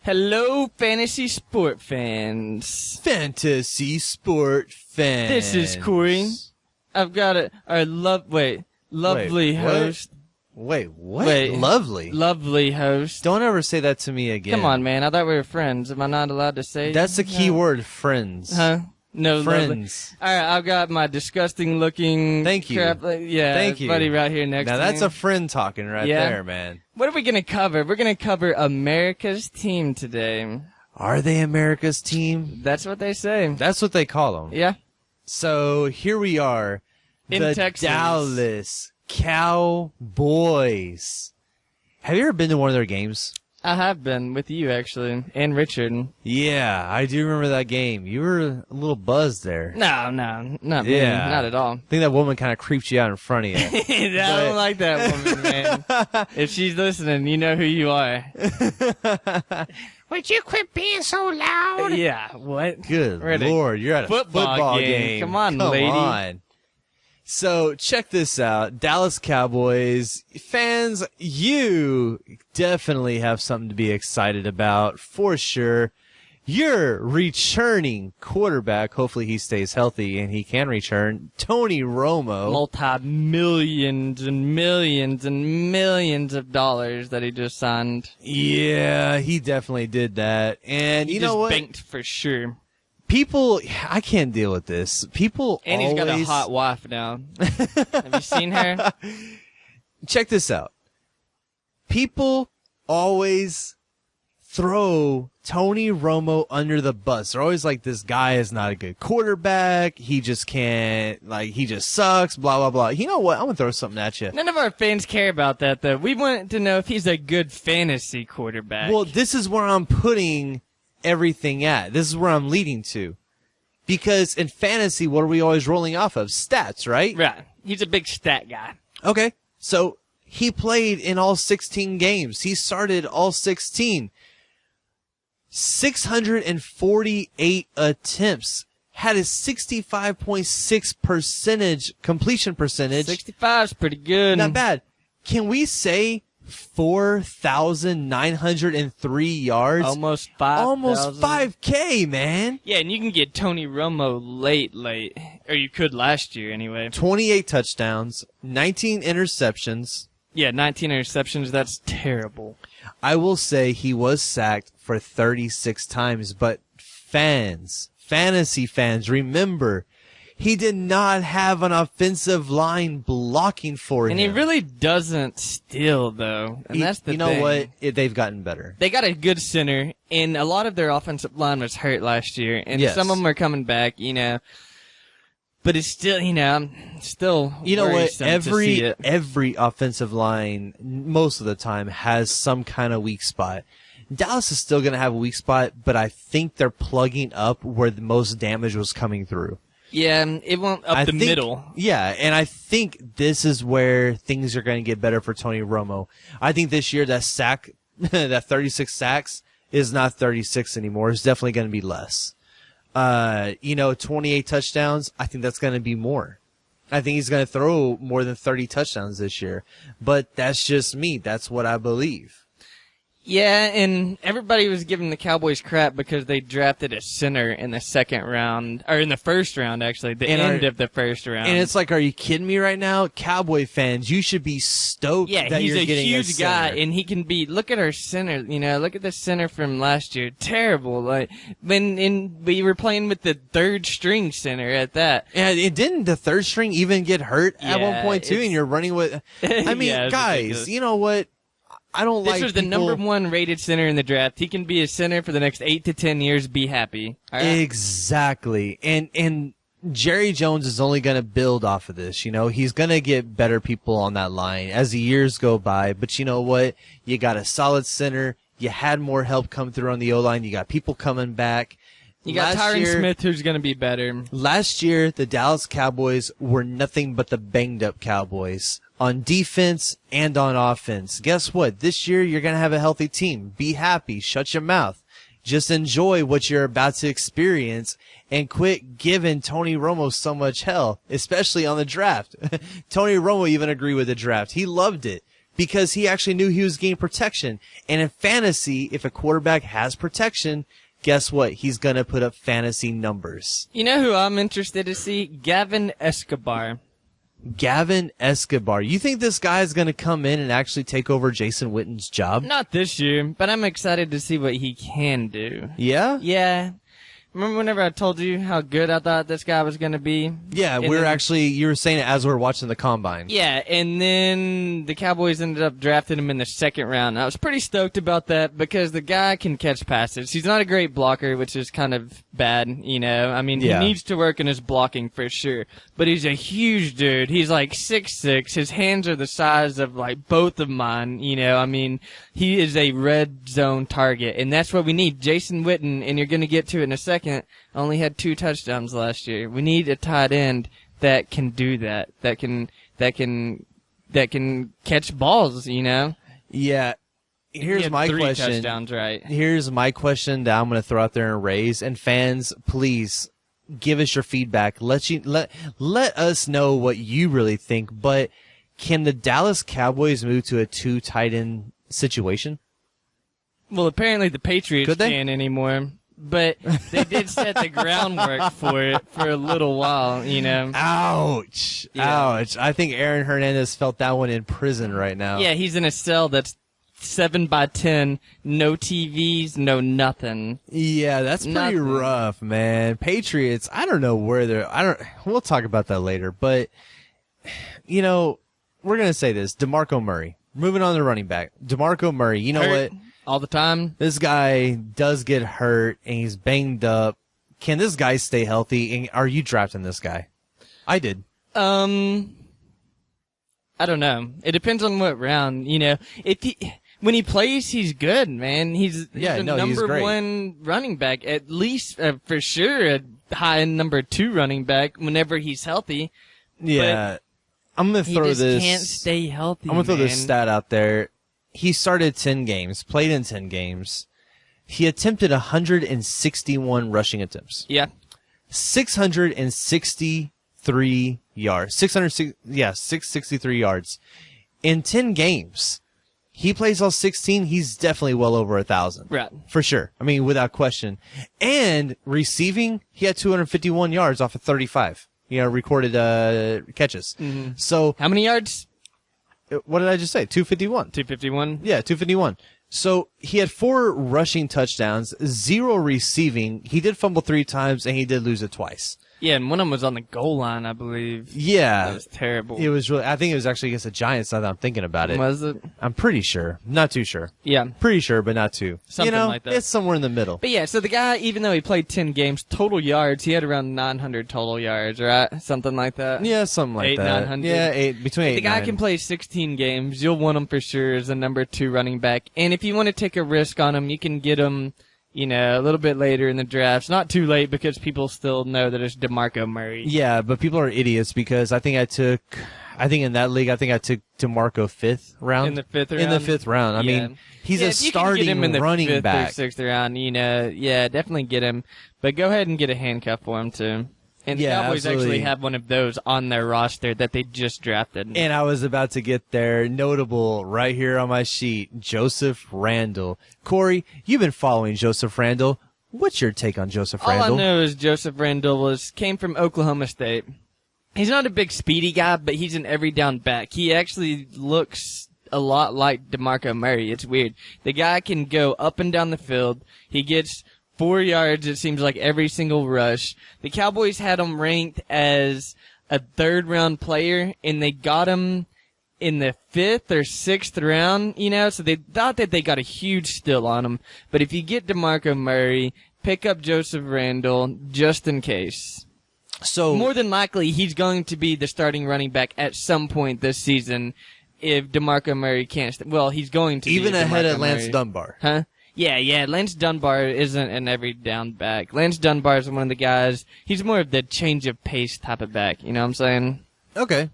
Hello, fantasy sport fans. Fantasy sport fans. This is Corey. I've got our lovely host. Wait, what? Wait. Lovely host. Don't ever say that to me again. Come on, man. I thought we were friends. Am I not allowed to say? That's the key word, friends. Huh? No, friends. All right, I've got my disgusting-looking. Thank you. Crap, thank you, buddy, right here next. Now to that's me. a friend talking right there, man. What are we gonna cover? We're gonna cover America's team today. Are they America's team? That's what they say. That's what they call them. Yeah. So here we are, in the Texas. Dallas Cowboys. Have you ever been to one of their games? I have been with you, actually, and Richard. Yeah, I do remember that game. You were a little buzzed there. No, not me. Not at all. I think that woman kind of creeped you out in front of you. I don't like that woman, man. If she's listening, you know who you are. Would you quit being so loud? Yeah, what? Good Lord, you're at a football game. Come on, lady. On. So, check this out. Dallas Cowboys fans, you definitely have something to be excited about, for sure. Your returning quarterback, hopefully he stays healthy and he can return, Tony Romo. Multi-millions and millions and millions of dollars that he just signed. Yeah, he definitely did that. And you know what? He just banked for sure. People, I can't deal with this. People and always... he's got a hot wife now. Have you seen her? Check this out. People always throw Tony Romo under the bus. They're always like, this guy is not a good quarterback. He just can't, he just sucks, blah, blah, blah. You know what? I'm going to throw something at you. None of our fans care about that, though. We want to know if he's a good fantasy quarterback. Well, this is where I'm putting everything at. This is where I'm leading to. Because in fantasy, what are we always rolling off of? Stats, right? Right. He's a big stat guy. Okay. So he played in all 16 games. He started all 16. 648 attempts. Had a 65.6% completion percentage. 65's pretty good. Not bad. Can we say 4,903 yards? Almost 5,000. Almost 5K, man. Yeah, and you can get Tony Romo late. Or you could last year anyway. 28 touchdowns, 19 interceptions. Yeah, 19 interceptions. That's terrible. I will say he was sacked for 36 times, but fantasy fans, remember, he did not have an offensive line blocking for him. And he really doesn't still, though. And that's the thing. You know what? They've gotten better. They got a good center, and a lot of their offensive line was hurt last year. And some of them are coming back, But it's still, I'm still you know what? Every offensive line, most of the time, has some kind of weak spot. Dallas is still going to have a weak spot, but I think they're plugging up where the most damage was coming through. Yeah, it won't middle. Yeah, and I think this is where things are going to get better for Tony Romo. I think this year that 36 sacks is not 36 anymore. It's definitely going to be less. 28 touchdowns, I think that's going to be more. I think he's going to throw more than 30 touchdowns this year. But that's just me. That's what I believe. Yeah, and everybody was giving the Cowboys crap because they drafted a center in the second round, or in the first round, actually, end of the first round. And it's like, are you kidding me right now? Cowboy fans, you should be stoked that you're getting a huge guy, and he can be, look at our center, look at the center from last year. Terrible. We were playing with the third string center at that. And didn't the third string even get hurt at one point, too? And you're running with, I mean, guys, ridiculous. You know what? This was the number one rated center in the draft. He can be a center for the next 8 to 10 years. Be happy. Right? Exactly. And Jerry Jones is only going to build off of this. He's going to get better people on that line as the years go by. But you know what? You got a solid center. You had more help come through on the O-line. You got people coming back. You got Tyron Smith, who's going to be better. Last year, the Dallas Cowboys were nothing but the banged-up Cowboys. On defense and on offense. Guess what? This year, you're going to have a healthy team. Be happy. Shut your mouth. Just enjoy what you're about to experience. and quit giving Tony Romo so much hell, especially on the draft. Tony Romo even agreed with the draft. He loved it because he actually knew he was getting protection. And in fantasy, if a quarterback has protection, guess what? He's going to put up fantasy numbers. You know who I'm interested to see? Gavin Escobar. Gavin Escobar. You think this guy is going to come in and actually take over Jason Witten's job? Not this year, but I'm excited to see what he can do. Yeah? Yeah. Remember whenever I told you how good I thought this guy was going to be? Yeah, you were saying it as we were watching the combine. Yeah, and then the Cowboys ended up drafting him in the second round. I was pretty stoked about that because the guy can catch passes. He's not a great blocker, which is kind of bad, you know. I mean, he needs to work in his blocking for sure. But he's a huge dude. He's like 6'6". His hands are the size of like both of mine, you know. I mean, he is a red zone target, and that's what we need. Jason Witten, and you're going to get to it in a second, only had 2 touchdowns last year. We need a tight end that can do that. That can catch balls, you know? Yeah. Here's my 3 question. Touchdowns, right? Here's my question that I'm going to throw out there and raise. And fans, please give us your feedback. Let us know what you really think. But can the Dallas Cowboys move to a 2 tight end situation? Well, apparently the Patriots Could they? can't anymore. But they did set the groundwork for it for a little while, you know. Ouch. Yeah. Ouch. I think Aaron Hernandez felt that one in prison right now. Yeah, he's in a cell that's 7x10, no TVs, no nothing. Yeah, that's pretty Nothing. rough, man. Patriots, I don't know where we'll talk about that later, but you know, we're going to say this, DeMarco Murray. Moving on to running back. DeMarco Murray, you know Hurt what? all the time. This guy does get hurt and he's banged up. Can this guy stay healthy? And are you drafting this guy? I did. I don't know. It depends on what round, you know. When he plays, he's good, man. He's the number great. 1 running back, at least for sure, a high number 2 running back whenever he's healthy. Yeah. I'm going to throw He just this. can't stay healthy. I'm going to throw this man. stat out there. He started 10 games, played in 10 games. He attempted 161 rushing attempts. Yeah. 663 yards. 663 yards. In 10 games. He plays all 16. He's definitely well over 1,000. Right. For sure. I mean, without question. And receiving, he had 251 yards off of 35. Recorded catches. Mm-hmm. So, How many yards? what did I just say? 251. 251. Yeah, 251. So he had 4 rushing touchdowns, 0 receiving. He did fumble 3 times, and he did lose it twice. Yeah, and one of them was on the goal line, I believe. Yeah. That was terrible. It was really, I think it was actually against the Giants now that I'm thinking about it. Was it? I'm pretty sure. Not too sure. Yeah. Pretty sure, but not too. Something like that. It's somewhere in the middle. But yeah, so the guy, even though he played 10 games, total yards, he had around 900 total yards, right? Something like that. Yeah, something like 800, that. 900. Yeah, between 8 If the and guy 9. can play 16 games, you'll want him for sure as a number 2 running back. And if you want to take a risk on him, you can get him, a little bit later in the drafts. Not too late because people still know that it's DeMarco Murray. Yeah, but people are idiots because I think in that league, I took DeMarco 5th round. In the 5th round? In the 5th round. I mean, he's a if you can get him in starting the running 5th back. or 6th round, definitely get him. But go ahead and get a handcuff for him too. And the Cowboys absolutely. actually have one of those on their roster that they just drafted. And I was about to get there. Notable right here on my sheet, Joseph Randle. Corey, you've been following Joseph Randle. What's your take on Joseph All Randle? I know is Joseph Randle came from Oklahoma State. He's not a big speedy guy, but he's an every down back. He actually looks a lot like DeMarco Murray. It's weird. The guy can go up and down the field. He gets 4 yards, it seems like, every single rush. The Cowboys had him ranked as a 3rd round player, and they got him in the 5th or 6th round, so they thought that they got a huge steal on him. But if you get DeMarco Murray, pick up Joseph Randle just in case. So More than likely, he's going to be the starting running back at some point this season if DeMarco Murray can't. He's going to be even ahead DeMarco of Lance Murray. Dunbar. Huh? Yeah. Lance Dunbar isn't an every down back. Lance Dunbar is one of the guys. He's more of the change of pace type of back. You know what I'm saying? Okay.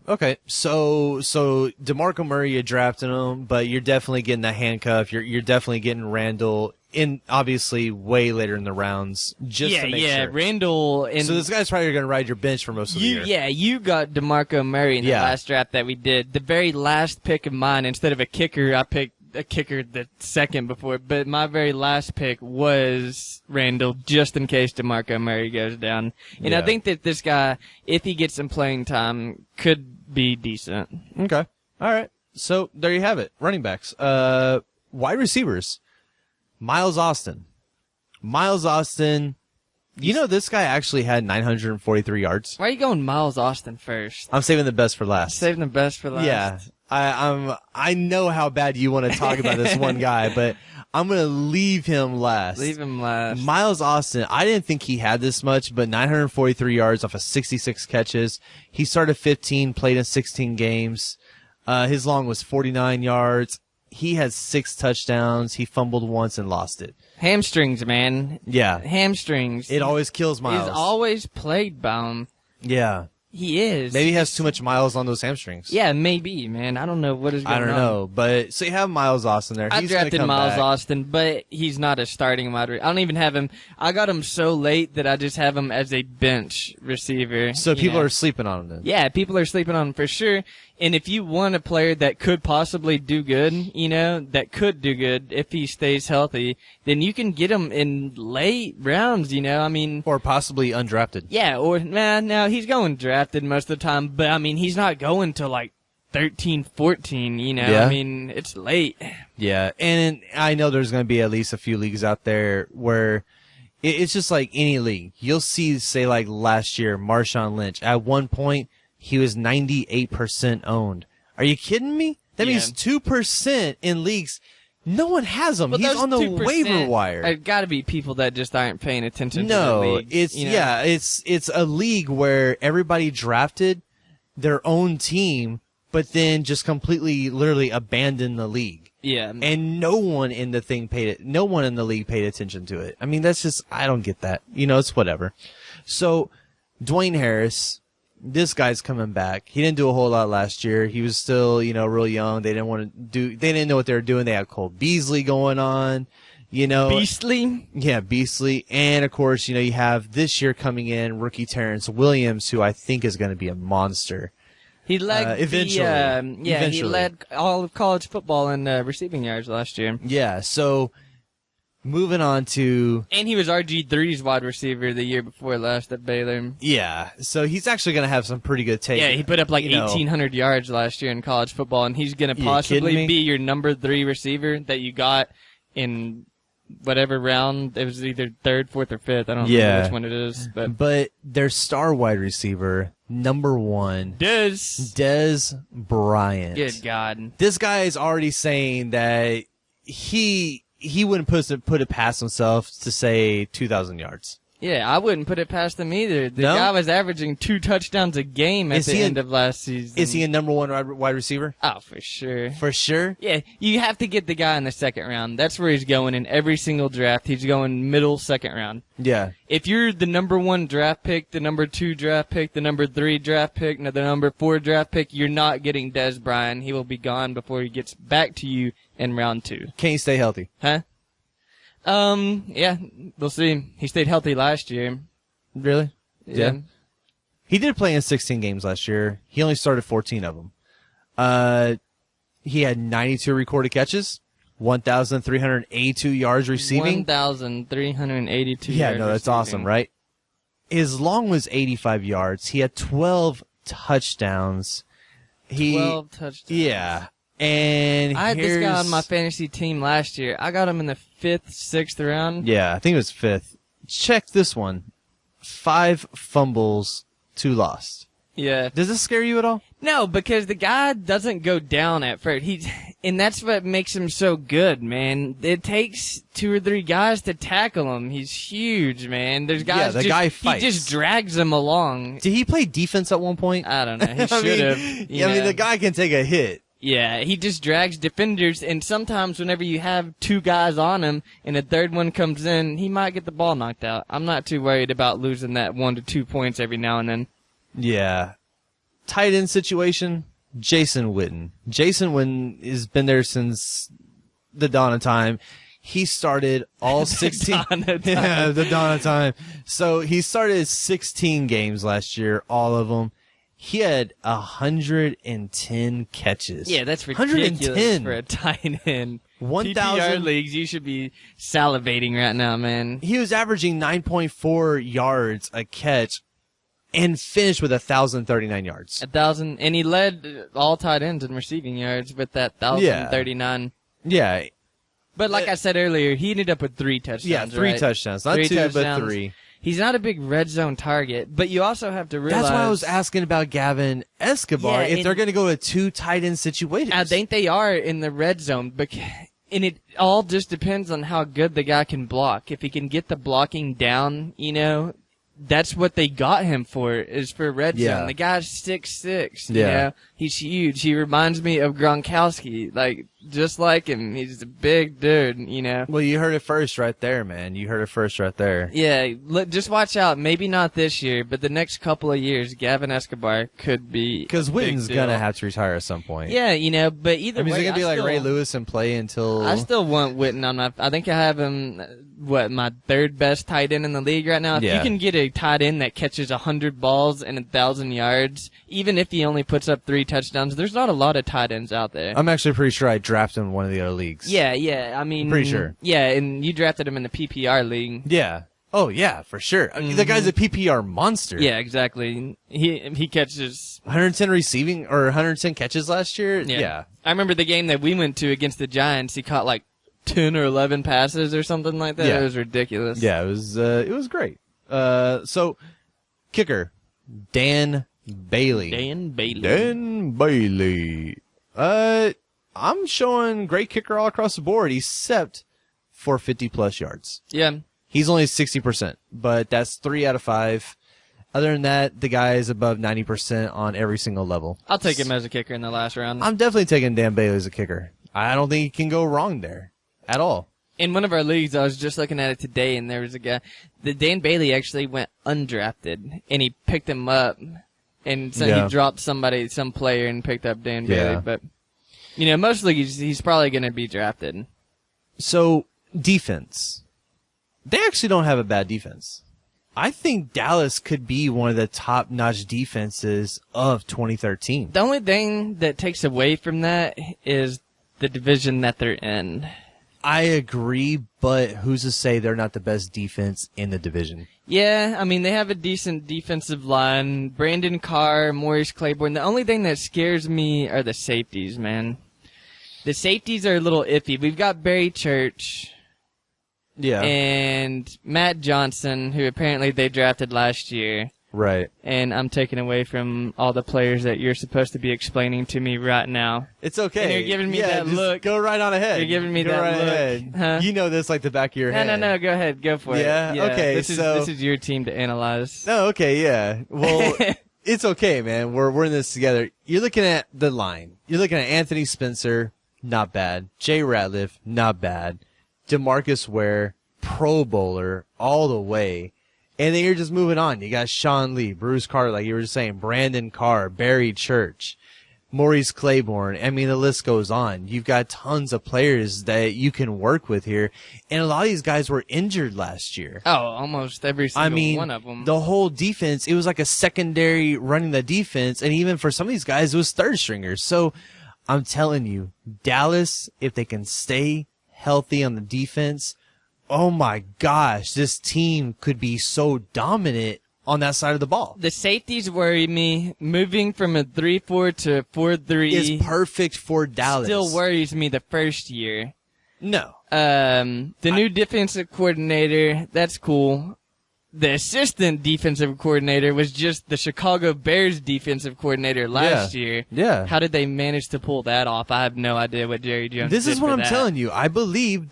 So DeMarco Murray, you're drafting him, but you're definitely getting the handcuff. You're definitely getting Randall. in obviously way later in the rounds just to make sure. Randall. And so this guy's probably going to ride your bench for most of the year. Yeah, you got DeMarco Murray in the last draft that we did. The very last pick of mine, instead of a kicker, I picked a kicker the second before. But my very last pick was Randall, just in case DeMarco Murray goes down. And I think that this guy, if he gets some playing time, could be decent. Okay. All right. So there you have it. Running backs. Wide receivers. Miles Austin. You know, this guy actually had 943 yards. Why are you going Miles Austin first? I'm saving the best for last. Saving the best for last. Yeah. I know how bad you want to talk about this one guy, but I'm going to leave him last. Leave him last. Miles Austin, I didn't think he had this much, but 943 yards off of 66 catches. He started 15, played in 16 games. His long was 49 yards. He had 6 touchdowns. He fumbled once and lost it. Hamstrings, man. Yeah. Hamstrings. It always kills Miles. He's always plagued by them. Yeah. He is. Maybe he has too much miles on those hamstrings. Yeah, maybe, man. I don't know what is going on. I don't know. But so you have Miles Austin there. I He's drafted come Miles back. Austin, but he's not a starting wide receiver. I don't even have him. I got him so late that I just have him as a bench receiver. So people are sleeping on him then. Yeah, people are sleeping on him for sure. And if you want a player that could possibly do good, that could do good if he stays healthy, then you can get him in late rounds, I mean. Or possibly undrafted. Yeah, or, no, he's going drafted most of the time, but I mean, he's not going to like 13, 14, Yeah. I mean, it's late. Yeah, and I know there's going to be at least a few leagues out there where it's just like any league. You'll see, say like last year, Marshawn Lynch. At one point, he was 98% owned. Are you kidding me? That means 2% in leagues. No one has him. Well, he's on the waiver wire. There's got to be people that just aren't paying attention to the league. It's a league where everybody drafted their own team, but then just completely, literally abandoned the league. Yeah, and no one in the league paid attention to it. I mean, that's just, I don't get that. It's whatever. So, Dwayne Harris. This guy's coming back. He didn't do a whole lot last year. He was still, real young. They didn't know what they were doing. They had Cole Beasley going on, Beastly? Yeah, Beastly. And of course, you have this year coming in rookie Terrence Williams, who I think is going to be a monster. He led eventually. He led all of college football in receiving yards last year. Yeah, so moving on to... And he was RG3's wide receiver the year before last at Baylor. Yeah, so he's actually going to have some pretty good take. Yeah, he put up like 1,800 yards last year in college football, and he's going to possibly be your number 3 receiver that you got in whatever round. It was either 3rd, 4th, or 5th. I don't remember which one it is. But their star wide receiver, number 1... Dez Bryant. Good God. This guy is already saying that he wouldn't put it past himself to say 2,000 yards. Yeah, I wouldn't put it past him either. The guy was averaging 2 touchdowns a game at the end of last season. Is he a number 1 wide receiver? Oh, for sure. For sure? Yeah, you have to get the guy in the 2nd round. That's where he's going in every single draft. He's going middle 2nd round. Yeah. If you're the number 1 draft pick, the number 2 draft pick, the number 3 draft pick, and the number 4 draft pick, you're not getting Dez Bryant. He will be gone before he gets back to you in round 2. Can he stay healthy? Huh? Yeah, we'll see. He stayed healthy last year. Really? Yeah. He did play in 16 games last year. He only started 14 of them. He had 92 recorded catches, 1,382 yards receiving. 1,382 Yeah, yards no, that's receiving. awesome, right? His long was 85 yards. He had 12 touchdowns. 12 touchdowns. Yeah. And I had this guy on my fantasy team last year. I got him in the 5th, 6th round. Yeah, I think it was 5th. Check this one. 5 fumbles, 2 lost. Yeah. Does this scare you at all? No, because the guy doesn't go down at first. And that's what makes him so good, man. It takes 2 or 3 guys to tackle him. He's huge, man. There's guys. Yeah, the guy fights. He just drags him along. Did he play defense at one point? I don't know. He should have. I mean, the guy can take a hit. Yeah, he just drags defenders, and sometimes whenever you have 2 guys on him and a 3rd one comes in, he might get the ball knocked out. I'm not too worried about losing that 1 to 2 points every now and then. Yeah. Tight end situation, Jason Witten. Jason Witten has been there since the dawn of time. He started all 16. Yeah, the dawn of time. So he started 16 games last year, all of them. He had 110 catches. Yeah, that's ridiculous for a tight end. 1,000 PPR leagues, you should be salivating right now, man. He was averaging 9.4 yards a catch and finished with 1,039 yards. 1,000, and he led all tight ends in receiving yards with that 1,039. Yeah. But like I said earlier, he ended up with 3 touchdowns. Yeah, 3 right? touchdowns. Not 3 2, touchdowns. but 3. He's not a big red zone target, but you also have to realize... That's why I was asking about Gavin Escobar, if they're going to go to 2 tight end situations. I think they are in the red zone, and it all just depends on how good the guy can block. If he can get the blocking down, that's what they got him for, is for red zone. The guy's 6'6", you know? He's huge. He reminds me of Gronkowski, just like him. He's a big dude, Well, you heard it first right there, man. You heard it first right there. Yeah, just watch out. Maybe not this year, but the next couple of years, Gavin Escobar could be because Witten's going to have to retire at some point. Yeah, but either way. Is it going to be like Ray Lewis and play until... I still want Witten on my... I think I have him, my 3rd best tight end in the league right now. If you can get a tight end that catches 100 balls and 1,000 yards, even if he only puts up 3 touchdowns, there's not a lot of tight ends out there. I'm actually pretty sure I drafted him in one of the other leagues. Yeah. I mean... I'm pretty sure. Yeah, and you drafted him in the PPR league. Yeah. Oh, yeah, for sure. I mean, the guy's a PPR monster. Yeah, exactly. He catches... 110 receiving, or 110 catches last year? Yeah. I remember the game that we went to against the Giants, he caught 10 or 11 passes or something like that. Yeah. It was ridiculous. Yeah, it was great. So, kicker, Dan Bailey. Dan Bailey. I'm showing great kicker all across the board, except for 50-plus yards. Yeah. He's only 60%, but that's 3 out of 5. Other than that, the guy is above 90% on every single level. I'll take him as a kicker in the last round. I'm definitely taking Dan Bailey as a kicker. I don't think he can go wrong there at all. In one of our leagues, I was just looking at it today, and there was a guy. The Dan Bailey actually went undrafted, and he picked him up, and so he dropped some player, and picked up Dan Bailey. But most leagues, he's probably going to be drafted. So defense, they actually don't have a bad defense. I think Dallas could be one of the top-notch defenses of 2013. The only thing that takes away from that is the division that they're in. I agree, but who's to say they're not the best defense in the division? Yeah, I mean, they have a decent defensive line. Brandon Carr, Maurice Claiborne. The only thing that scares me are the safeties, man. The safeties are a little iffy. We've got Barry Church. Yeah. And Matt Johnson, who apparently they drafted last year. Right. And I'm taking away from all the players that you're supposed to be explaining to me right now. It's okay. And you're giving me that look. Go right on ahead. You're giving me go that right look. Ahead. Huh? You know this like the back of your head. No. Go ahead. Go for it. Yeah? Okay. This is your team to analyze. No, okay, yeah. Well, it's okay, man. We're in this together. You're looking at the line. You're looking at Anthony Spencer, not bad. Jay Ratliff, not bad. DeMarcus Ware, Pro Bowler all the way. And then you're just moving on. You got Sean Lee, Bruce Carter, like you were just saying, Brandon Carr, Barry Church, Maurice Claiborne. I mean, the list goes on. You've got tons of players that you can work with here. And a lot of these guys were injured last year. Oh, almost every single one of them. The whole defense, it was like a secondary running the defense. And even for some of these guys, it was third stringers. So I'm telling you, Dallas, if they can stay healthy on the defense, oh my gosh, this team could be so dominant on that side of the ball. The safeties worry me. Moving from a 3-4 to 4-3 is perfect for Dallas. Still worries me the first year. No. The new defensive coordinator, that's cool. The assistant defensive coordinator was just the Chicago Bears defensive coordinator last year. Yeah. How did they manage to pull that off? I have no idea what Jerry Jones This did is what for I'm that. telling you. I believe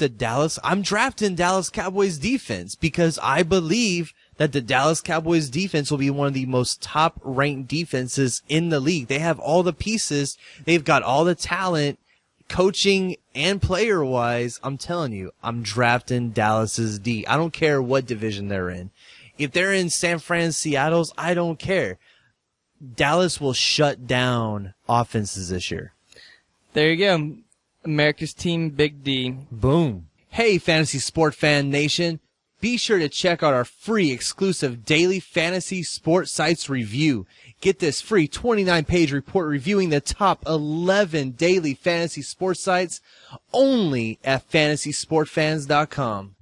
I'm drafting Dallas Cowboys defense because I believe that the Dallas Cowboys defense will be one of the most top-ranked defenses in the league. They have all the pieces. They've got all the talent, coaching and player-wise. I'm telling you, I'm drafting Dallas's D. I don't care what division they're in. If they're in San Fran, Seattle's, I don't care. Dallas will shut down offenses this year. There you go. America's team, Big D. Boom. Hey, Fantasy Sport Fan Nation. Be sure to check out our free exclusive daily fantasy sports sites review. Get this free 29-page report reviewing the top 11 daily fantasy sports sites only at fantasysportfans.com.